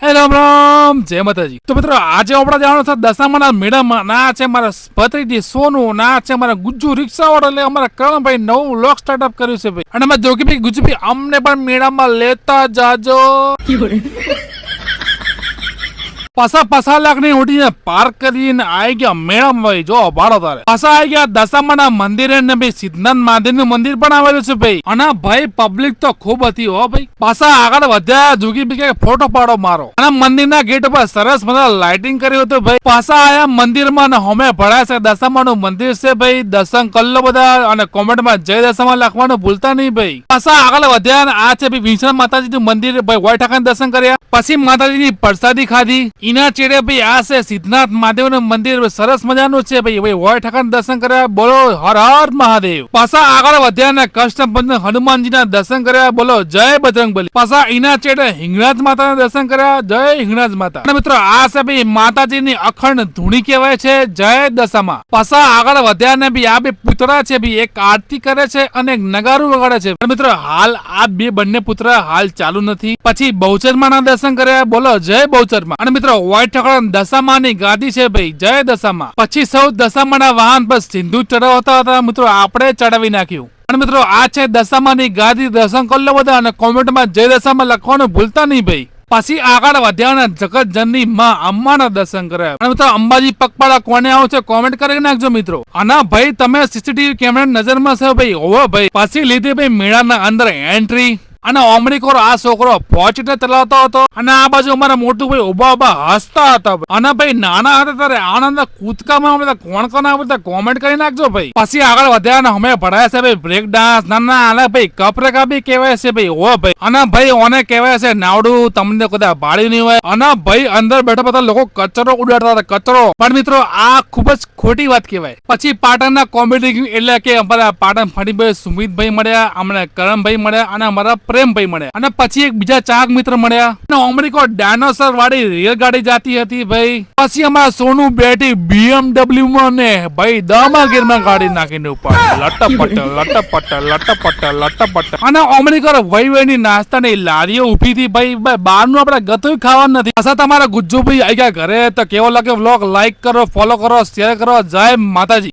હે રામ રામ, જય માતાજી. તો મિત્રો આજે આપણે જવાનું છે દશામાના મેળામાં. ના છે મારા ભત્રીજી સોનું, ના છે મારા ગુજ્જુ રિક્ષા વાળો, એટલે અમારા કરણભાઈ નવું લોક સ્ટાર્ટઅપ કર્યું છે ભાઈ. અને અમારા જોગીભાઈ ગુજ્જુભાઈ અમને પણ મેળામાં લેતા જાજો. પાછા લાખની ઉડીને પાર્ક કરીને આવી ગયા મેળામાં ભાઈ. જો ભાડો તારે પાછા આવી ગયા દશામાના મંદિરે ને ભાઈ સિદ્ધનાથ મહાદેવનું મંદિર પણ આવેલું છે ભાઈ. અને ભાઈ પબ્લિક તો ખૂબ હતી હો ભાઈ. પાછા આગળ વધ્યા, જોગી બી ફોટો પાડો મારો. અને મંદિરના ગેટ ઉપર સરસ મજા લાઇટિંગ કર્યું હતું ભાઈ. પાછા આયા મંદિરમાં ને હોમે ભરાય છે દશામાનું મંદિર છે ભાઈ. દર્શન કલ્લો બધા, અને કોમેન્ટમાં જય દશામાં લખવાનું ભૂલતા નહીં ભાઈ. પાછા આગળ વધ્યા ને આ છે ભાઈ વિંછણ માતાજીનું મંદિર ભાઈ. વોય ઠાકર દર્શન કર્યા, પછી માતાજીની પ્રસાદી ખાધી. ઇના ચેડે ભાઈ આ છે સિદ્ધનાથ મહાદેવનું મંદિર, સરસ મજાનું છે ભાઈ. વોય ઠાકર દર્શન કર્યા, બોલો હર હર મહાદેવ. પાછા આગળ વધ્યા ને કૃષ્ણ હનુમાનજીના દર્શન કર્યા, બોલો જય બજરંગબલી. પાછા ઇના ચેડે હિંગળાજ માતાના દર્શન કર્યા, જય હિંગળાજ માતા. અને મિત્રો આ છે ભાઈ માતાજીની અખંડ ધૂણી કહેવાય છે, જય દશામાં. પાછા આગળ વધ્યા ને ભાઈ આ બે પુતળા છે ભાઈ, એક આરતી કરે છે અને એક નગારું વગાડે છે. અને મિત્રો હાલ આ બંને પુત્ર હાલ ચાલુ નથી. પછી બહુચરમાં ના દર્શન કર્યા, બોલો જય બહુચરમાં. અને મિત્રો વ્હાઈટ ઠાકર દશામાની ગાદી છે ભાઈ, જય દશામાં. પછી સૌ દશામાના વાહન પર સિંધુ ચડાવતા હતા મિત્રો, આપણે ચડાવી નાખ્યું. અને મિત્રો આ છે દશામાની ગાદી, દર્શન કરી લો બધા, અને કોમેન્ટમાં જય દશામાં લખવાનું ભૂલતા નહીં ભાઈ. પછી આગળ વધ્યા જગત જનની માં અંબાના દર્શન કર્યા. અને મિત્રો અંબાજી પગપાળા કોને આવો છે કોમેન્ટ કરી નાખજો મિત્રો. અને ભાઈ તમે સીસીટીવી કેમેરા નજરમાં છો ભાઈ, હોવો ભાઈ. પછી લીધી ભાઈ મેળાના અંદર એન્ટ્રી. અને ઓમરીકોર આ છોકરો પહોંચીને ચલાવતો હતો, અને આ બાજુ અમારા મોટું ભાઈ ઉભા હસતા હતા. અને ભાઈ નાના હતા ત્યારે આનંદ કૂદકામાં બધા કોણ બધા કોમેન્ટ કરી નાખજો ભાઈ. પછી આગળ વધ્યા ને અમે ભરાયા છે ભાઈ બ્રેક ડાન્સ. નાના આને ભાઈ કપરેકા બી કહેવાય છે ભાઈ, ઓ ભાઈ. અને ભાઈ ઓને કહેવાય છે નાવડું, તમને કદાચ બાળી નહીં હોય. અને ભાઈ અંદર બેઠા બધા લોકો કચરો ઉડાડતા હતા, કચરો. પણ મિત્રો આ ખૂબ જ ખોટી વાત કહેવાય. પછી પાટણના કોમેડી એટલે કે અમારા પાટણ ફણીભાઈ સુમિતભાઈ મળ્યા, અમને કરણભાઈ મળ્યા, અને અમારા પ્રેમભાઈ મળ્યા. અને પછી એક બીજા ચાહક મિત્ર મળ્યા. અને ઓમરીકો ડાયનોસર વાળી રેલગાડી જાતી હતી ભાઈ. પછી અમારા સોનું બેઠી BMW માં ને ભાઈ દમા ગીરમાં ગાડી નાખીને ઉપર લટપટ. અને ઓમરીકો વહીવહીની નાસ્તાની લારીઓ ઉભી હતી ભાઈ. બહારનું આપણે ગતું ખાવાનું નથી. પાછા તમારા ગુજ્જુભાઈ આવી ગયા ઘરે. તો કેવો લાગે વ્લોગ લાઈક કરો, ફોલો કરો, શેર કરો. જય માતાજી.